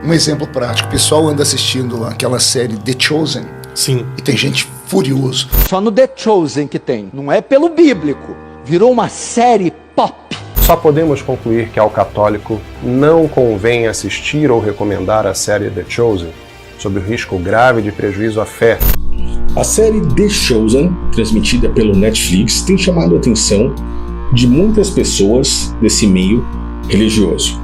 Um exemplo prático, o pessoal anda assistindo aquela série The Chosen. Sim. E tem gente furioso. Só no The Chosen que tem, não é pelo bíblico. Virou uma série pop. Só podemos concluir que ao católico não convém assistir ou recomendar a série The Chosen, sob o risco grave de prejuízo à fé. A série The Chosen, transmitida pelo Netflix, tem chamado a atenção de muitas pessoas desse meio religioso.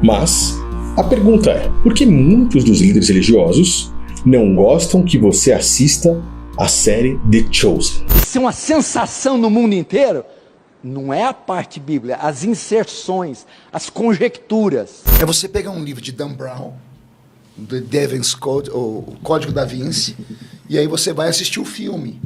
Mas a pergunta é, por que muitos dos líderes religiosos não gostam que você assista a série The Chosen? Isso é uma sensação no mundo inteiro. Não é a parte bíblica, as inserções, as conjecturas. É você pegar um livro de Dan Brown, do Da Vinci Code, ou o Código da Vinci, e aí você vai assistir o filme.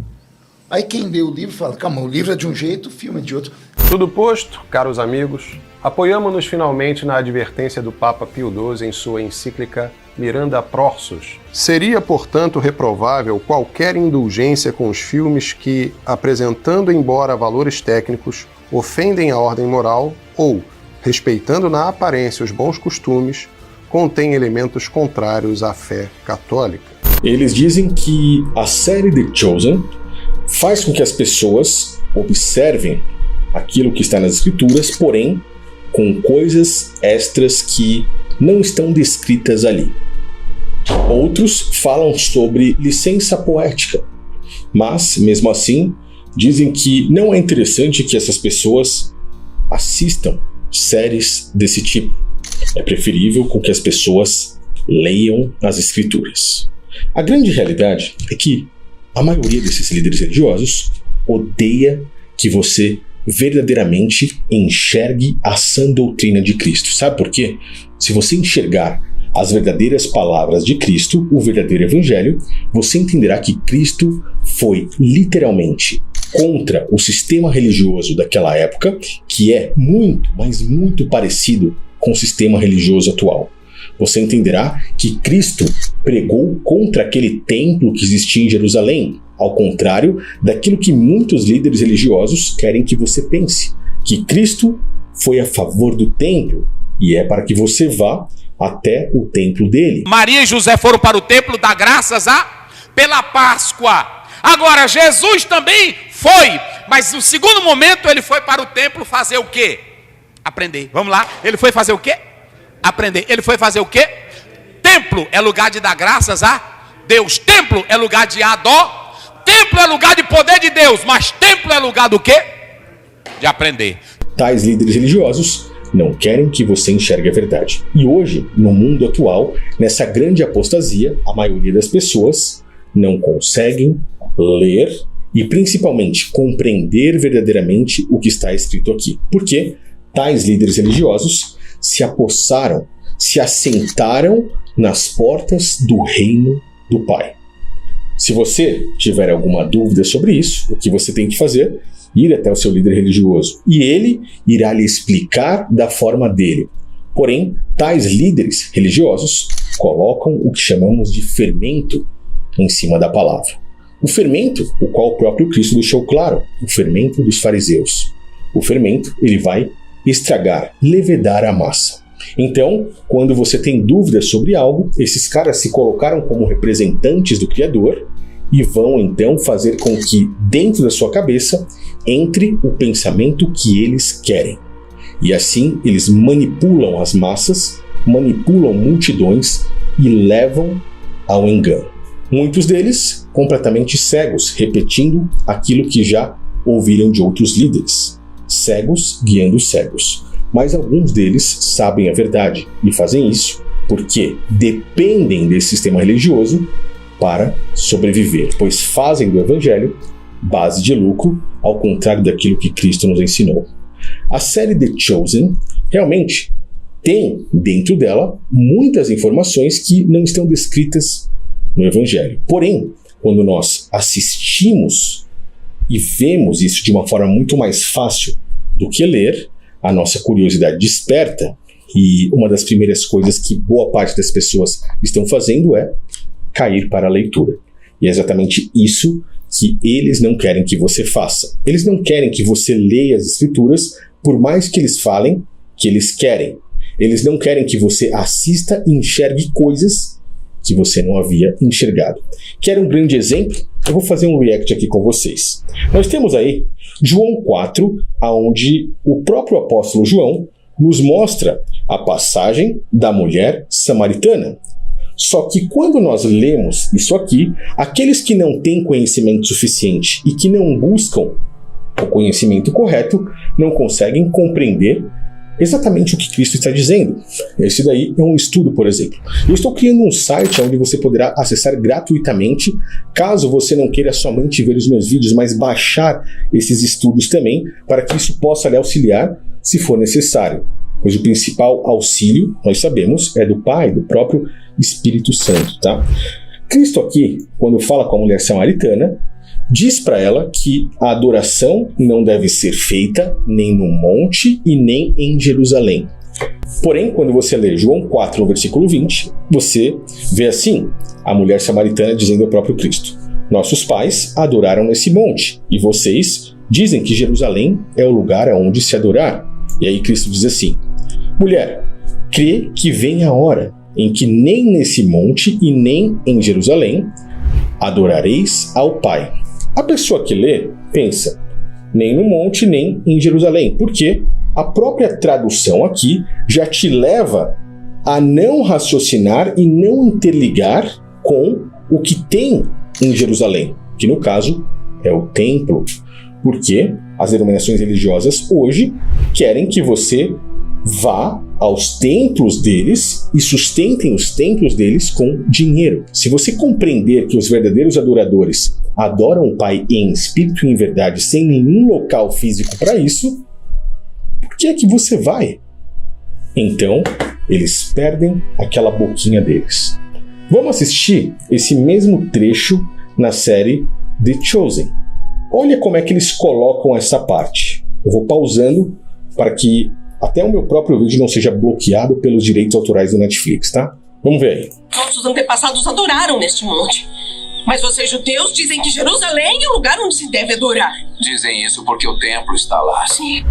Aí quem lê o livro fala, calma, o livro é de um jeito, o filme é de outro. Tudo posto, caros amigos, apoiamo-nos finalmente na advertência do Papa Pio XII em sua encíclica Miranda Prorsus. Seria, portanto, reprovável qualquer indulgência com os filmes que, apresentando embora valores técnicos, ofendem a ordem moral ou, respeitando na aparência os bons costumes, contêm elementos contrários à fé católica. Eles dizem que a série The Chosen faz com que as pessoas observem aquilo que está nas escrituras, porém com coisas extras que não estão descritas ali. Outros falam sobre licença poética, mas, mesmo assim, dizem que não é interessante que essas pessoas assistam séries desse tipo. É preferível com que as pessoas leiam as escrituras. A grande realidade é que a maioria desses líderes religiosos odeia que você verdadeiramente enxergue a sã doutrina de Cristo. Sabe por quê? Se você enxergar as verdadeiras palavras de Cristo, o verdadeiro evangelho, você entenderá que Cristo foi literalmente contra o sistema religioso daquela época, que é muito, mas muito parecido com o sistema religioso atual. Você entenderá que Cristo pregou contra aquele templo que existia em Jerusalém, ao contrário daquilo que muitos líderes religiosos querem que você pense, que Cristo foi a favor do templo e é para que você vá até o templo dele. Maria e José foram para o templo dar graças pela Páscoa. Agora, Jesus também foi, mas no segundo momento ele foi para o templo fazer o quê? Aprender. Vamos lá. Ele foi fazer o quê? Aprender. Ele foi fazer o quê? Templo é lugar de dar graças a Deus. Templo é lugar de adorar. Templo é lugar de poder de Deus, mas templo é lugar do quê? De aprender. Tais líderes religiosos não querem que você enxergue a verdade. E hoje, no mundo atual, nessa grande apostasia, a maioria das pessoas não conseguem ler e principalmente compreender verdadeiramente o que está escrito aqui. Porque tais líderes religiosos se apossaram, se assentaram nas portas do reino do Pai. Se você tiver alguma dúvida sobre isso, o que você tem que fazer? Ir até o seu líder religioso e ele irá lhe explicar da forma dele. Porém, tais líderes religiosos colocam o que chamamos de fermento em cima da palavra. O fermento, o qual o próprio Cristo deixou claro, o fermento dos fariseus. O fermento, ele vai estragar, levedar a massa. Então, quando você tem dúvidas sobre algo, esses caras se colocaram como representantes do Criador e vão então fazer com que dentro da sua cabeça entre o pensamento que eles querem. E assim eles manipulam as massas, manipulam multidões e levam ao engano. Muitos deles completamente cegos, repetindo aquilo que já ouviram de outros líderes. Cegos guiando cegos. Mas alguns deles sabem a verdade e fazem isso porque dependem desse sistema religioso para sobreviver, pois fazem do evangelho base de lucro, ao contrário daquilo que Cristo nos ensinou. A série The Chosen realmente tem dentro dela muitas informações que não estão descritas no evangelho. Porém, quando nós assistimos e vemos isso de uma forma muito mais fácil do que ler, a nossa curiosidade desperta, e uma das primeiras coisas que boa parte das pessoas estão fazendo é cair para a leitura. E é exatamente isso que eles não querem que você faça. Eles não querem que você leia as escrituras, por mais que eles falem que eles querem. Eles não querem que você assista e enxergue coisas que você não havia enxergado. Quer um grande exemplo? Eu vou fazer um react aqui com vocês. Nós temos aí João 4, onde o próprio apóstolo João nos mostra a passagem da mulher samaritana. Só que quando nós lemos isso aqui, aqueles que não têm conhecimento suficiente e que não buscam o conhecimento correto, não conseguem compreender exatamente o que Cristo está dizendo. Esse daí é um estudo, por exemplo. Eu estou criando um site onde você poderá acessar gratuitamente, caso você não queira somente ver os meus vídeos, mas baixar esses estudos também, para que isso possa lhe auxiliar se for necessário. Pois o principal auxílio, nós sabemos, é do Pai, do próprio Espírito Santo, tá? Cristo aqui, quando fala com a mulher samaritana, diz para ela que a adoração não deve ser feita nem no monte e nem em Jerusalém. Porém, quando você lê João 4, no versículo 20, você vê assim, a mulher samaritana dizendo ao próprio Cristo: nossos pais adoraram nesse monte, e vocês dizem que Jerusalém é o lugar aonde se adorar. E aí Cristo diz assim: mulher, crê que vem a hora em que nem nesse monte e nem em Jerusalém adorareis ao Pai. A pessoa que lê pensa, nem no monte, nem em Jerusalém, porque a própria tradução aqui já te leva a não raciocinar e não interligar com o que tem em Jerusalém, que no caso é o templo, porque as denominações religiosas hoje querem que você vá aos templos deles e sustentem os templos deles com dinheiro. Se você compreender que os verdadeiros adoradores adoram o Pai em espírito e em verdade, sem nenhum local físico para isso, por que é que você vai? Então, eles perdem aquela boquinha deles. Vamos assistir esse mesmo trecho na série The Chosen. Olha como é que eles colocam essa parte. Eu vou pausando para que até o meu próprio vídeo não seja bloqueado pelos direitos autorais do Netflix, tá? Vamos ver aí. Nossos antepassados adoraram neste monte. Mas vocês judeus dizem que Jerusalém é o lugar onde se deve adorar. Dizem isso porque o templo está lá. Sim.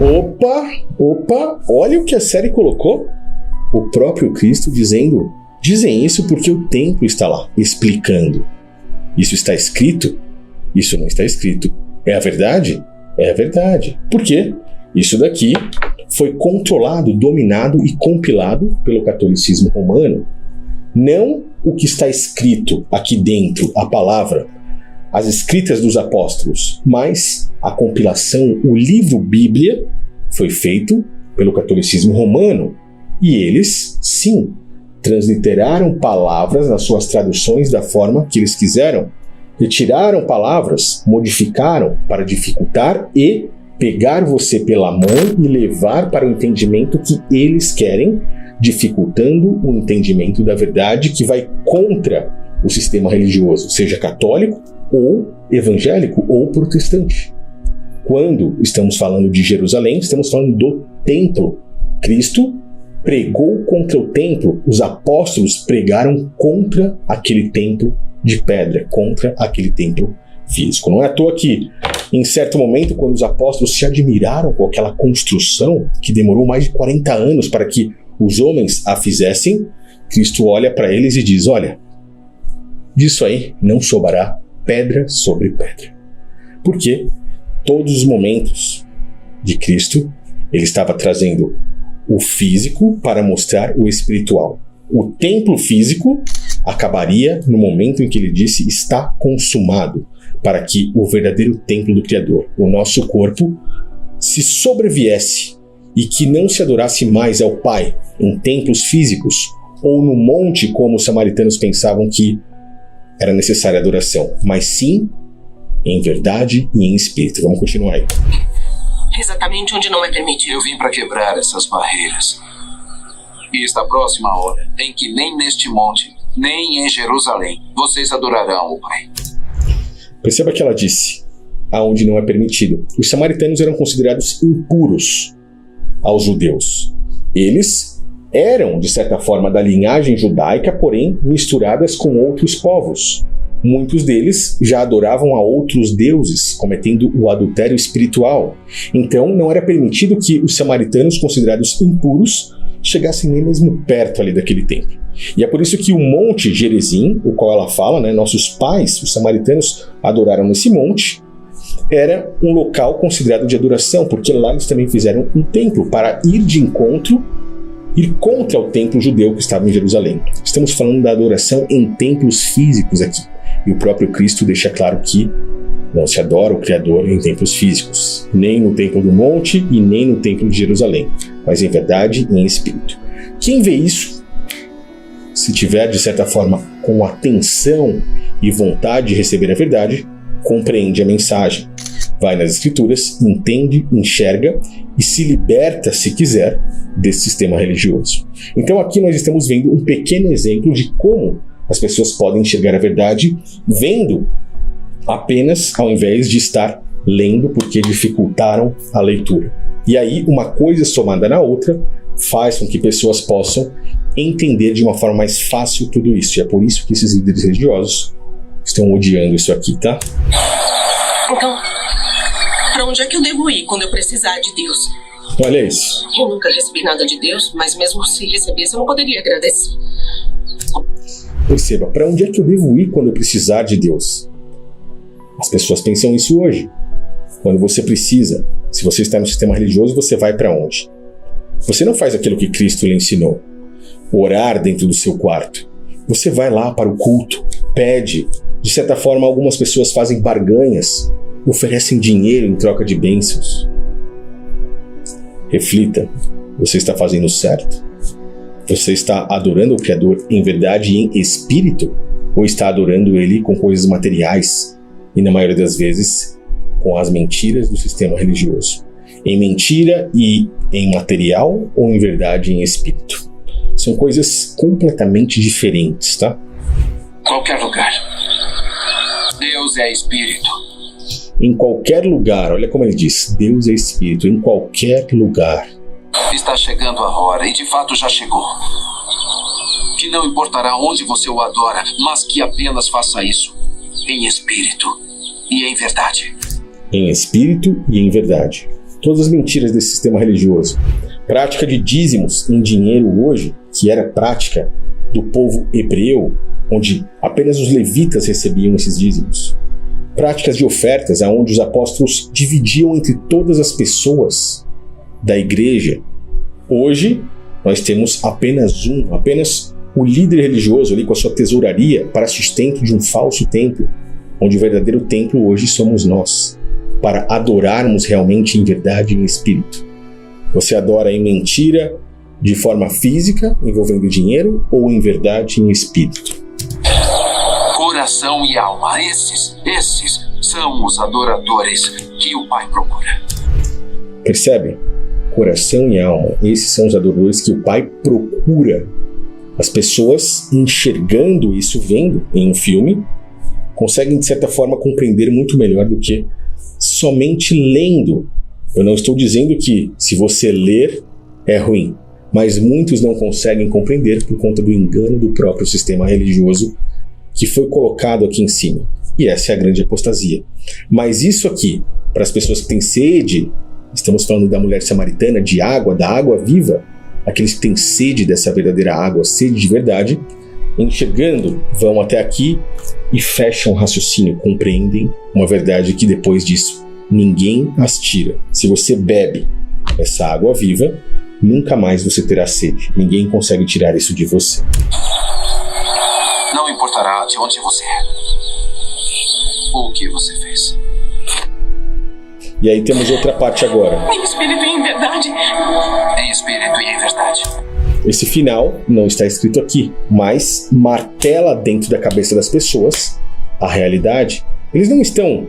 Opa, olha o que a série colocou. O próprio Cristo dizem isso porque o templo está lá, explicando. Isso está escrito? Isso não está escrito. É a verdade? É a verdade. Por quê? Isso daqui foi controlado, dominado e compilado pelo catolicismo romano. Não o que está escrito aqui dentro, a palavra, as escritas dos apóstolos, mas a compilação, o livro Bíblia, foi feito pelo catolicismo romano. E eles, sim, transliteraram palavras nas suas traduções da forma que eles quiseram. Retiraram palavras, modificaram para dificultar e pegar você pela mão e levar para o entendimento que eles querem, dificultando o entendimento da verdade que vai contra o sistema religioso, seja católico ou evangélico ou protestante. Quando estamos falando de Jerusalém, estamos falando do templo. Cristo pregou contra o templo, os apóstolos pregaram contra aquele templo de pedra, contra aquele templo físico. Não é à toa que, em certo momento, quando os apóstolos se admiraram com aquela construção, que demorou mais de 40 anos para que os homens a fizessem, Cristo olha para eles e diz: olha, disso aí não sobrará pedra sobre pedra. Porque todos os momentos de Cristo, ele estava trazendo o físico para mostrar o espiritual. O templo físico acabaria no momento em que ele disse está consumado, para que o verdadeiro templo do Criador, o nosso corpo, se sobreviesse e que não se adorasse mais ao Pai em templos físicos ou no monte, como os samaritanos pensavam que era necessária a adoração, mas sim em verdade e em espírito. Vamos continuar aí. Exatamente onde não é permitido. Eu vim para quebrar essas barreiras. E está próxima a hora em que nem neste monte, nem em Jerusalém, vocês adorarão o Pai. Perceba que ela disse, aonde não é permitido. Os samaritanos eram considerados impuros aos judeus. Eles eram, de certa forma, da linhagem judaica, porém misturadas com outros povos. Muitos deles já adoravam a outros deuses, cometendo o adultério espiritual. Então, não era permitido que os samaritanos, considerados impuros, chegassem nem mesmo perto ali daquele templo. E é por isso que o Monte Gerizim, o qual ela fala, né, nossos pais, os samaritanos, adoraram nesse monte, era um local considerado de adoração, porque lá eles também fizeram um templo para ir de encontro, ir contra o templo judeu que estava em Jerusalém. Estamos falando da adoração em templos físicos aqui. E o próprio Cristo deixa claro que não se adora o Criador em templos físicos, nem no templo do monte e nem no templo de Jerusalém, mas em verdade e em espírito. Quem vê isso, se tiver de certa forma com atenção e vontade de receber a verdade, compreende a mensagem, vai nas Escrituras, entende, enxerga e se liberta, se quiser, desse sistema religioso. Então aqui nós estamos vendo um pequeno exemplo de como as pessoas podem enxergar a verdade vendo apenas, ao invés de estar lendo, porque dificultaram a leitura. E aí uma coisa somada na outra faz com que pessoas possam entender de uma forma mais fácil tudo isso. E é por isso que esses líderes religiosos estão odiando isso aqui, tá? Então, pra onde é que eu devo ir quando eu precisar de Deus? Olha isso. Eu nunca recebi nada de Deus, mas mesmo se recebesse, eu não poderia agradecer. Perceba, para onde é que eu devo ir quando eu precisar de Deus? As pessoas pensam isso hoje. Quando você precisa, se você está no sistema religioso, você vai para onde? Você não faz aquilo que Cristo lhe ensinou, orar dentro do seu quarto. Você vai lá para o culto, pede. De certa forma, algumas pessoas fazem barganhas, oferecem dinheiro em troca de bênçãos. Reflita, você está fazendo certo? Você está adorando o Criador em verdade e em espírito? Ou está adorando Ele com coisas materiais? E na maioria das vezes, com as mentiras do sistema religioso. Em mentira e em material ou em verdade e em espírito? São coisas completamente diferentes, tá? Qualquer lugar. Deus é espírito. Em qualquer lugar, olha como ele diz, Deus é espírito, em qualquer lugar. Está chegando a hora, e de fato já chegou. Que não importará onde você o adora, mas que apenas faça isso em espírito e em verdade. Em espírito e em verdade. Todas as mentiras desse sistema religioso. Prática de dízimos em dinheiro hoje, que era prática do povo hebreu, onde apenas os levitas recebiam esses dízimos. Práticas de ofertas, onde os apóstolos dividiam entre todas as pessoas da igreja. Hoje, nós temos apenas o líder religioso ali com a sua tesouraria para sustento de um falso templo, onde o verdadeiro templo hoje somos nós, para adorarmos realmente em verdade e em espírito. Você adora em mentira, de forma física, envolvendo dinheiro, ou em verdade e em espírito? Coração e alma, esses são os adoradores que o Pai procura. Percebe? Coração e alma, esses são os adoradores que o Pai procura. As pessoas enxergando isso, vendo em um filme, conseguem de certa forma compreender muito melhor do que somente lendo. Eu não estou dizendo que se você ler é ruim, mas muitos não conseguem compreender por conta do engano do próprio sistema religioso que foi colocado aqui em cima. E essa é a grande apostasia. Mas isso aqui, para as pessoas que têm sede, estamos falando da mulher samaritana, de água, da água viva, aqueles que têm sede dessa verdadeira água, sede de verdade, enxergando, vão até aqui e fecham o raciocínio, compreendem uma verdade que depois disso ninguém as tira. Se você bebe essa água viva, nunca mais você terá sede. Ninguém consegue tirar isso de você. Não importará de onde você é, ou o que você fez. E aí temos outra parte agora. Em espírito e em verdade. Em espírito e em verdade. Esse final não está escrito aqui, mas martela dentro da cabeça das pessoas a realidade. Eles não estão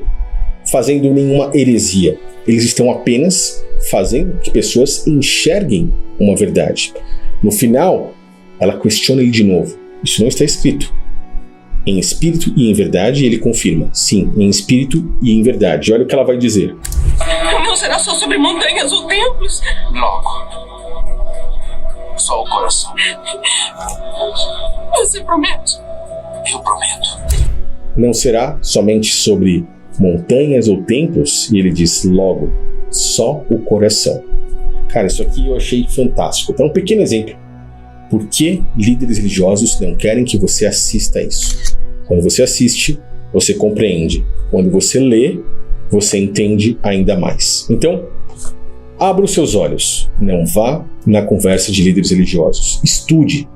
fazendo nenhuma heresia. Eles estão apenas fazendo que pessoas enxerguem uma verdade. No final, ela questiona ele de novo. Isso não está escrito. Em espírito e em verdade, ele confirma. Sim, em espírito e em verdade. Olha o que ela vai dizer. Não será só sobre montanhas ou templos. Logo. Só o coração. Você promete? Eu prometo. Não será somente sobre montanhas ou templos, e ele diz logo, só o coração. Cara, isso aqui eu achei fantástico. Então, um pequeno exemplo. Por que líderes religiosos não querem que você assista a isso? Quando você assiste, você compreende. Quando você lê, você entende ainda mais. Então, abra os seus olhos. Não vá na conversa de líderes religiosos. Estude.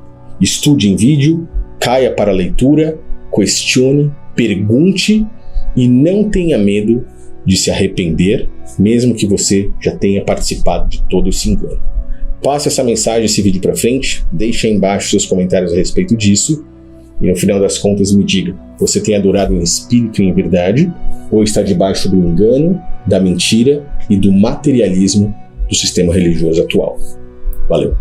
Estude em vídeo, caia para a leitura, questione, pergunte e não tenha medo de se arrepender, mesmo que você já tenha participado de todo esse engano. Passe essa mensagem, esse vídeo para frente, deixe aí embaixo seus comentários a respeito disso e no final das contas me diga, você tem adorado em espírito e em verdade ou está debaixo do engano, da mentira e do materialismo do sistema religioso atual? Valeu!